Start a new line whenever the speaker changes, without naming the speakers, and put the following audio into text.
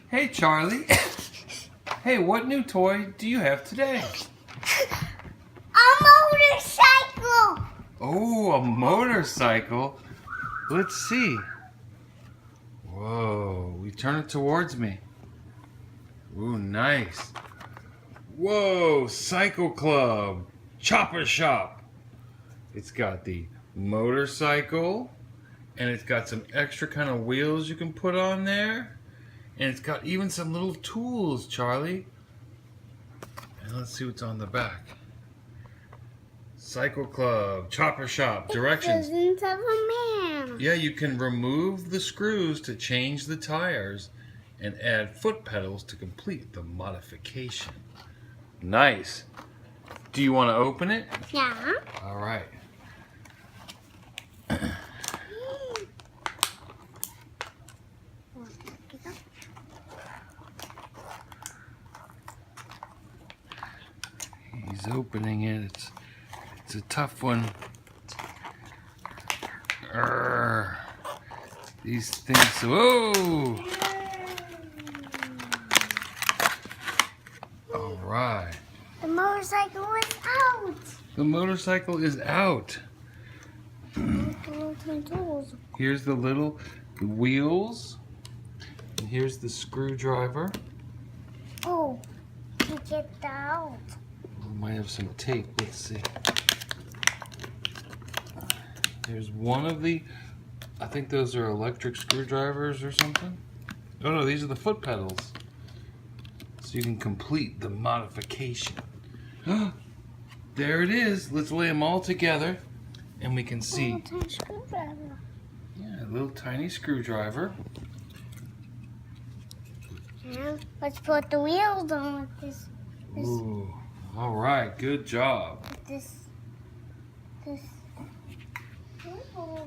Hey, Charlie. Hey, what new toy do you have today?
A motorcycle!
Oh, a motorcycle. Let's see. Whoa, we turn it towards me. Ooh, nice. Whoa, Cycle Club, Chopper Shop. It's got the motorcycle, and it's got some extra kind of wheels you can put on there. And it's got even some little tools, Charlie. And let's see what's on the back. Cycle Club, Chopper Shop, directions.
It doesn't have a man.
Yeah, you can remove the screws to change the tires and add foot pedals to complete the modification. Nice. Do you want to open it?
Yeah.
All right. He's opening it. It's a tough one. Urgh. These things. Whoa! All right.
The motorcycle is out.
The motorcycle is out. Here's the wheels. And here's the screwdriver.
Oh, you get that out.
We might have some tape. Let's see. There's one of the, I think those are electric screwdrivers or something. Oh no, these are the foot pedals. So you can complete the modification. There it is. Let's lay them all together and we can see.
Oh, tiny screwdriver.
Yeah, a little tiny screwdriver.
Yeah, let's put the wheels on with this.
Ooh, all right, good job.
This. Oh.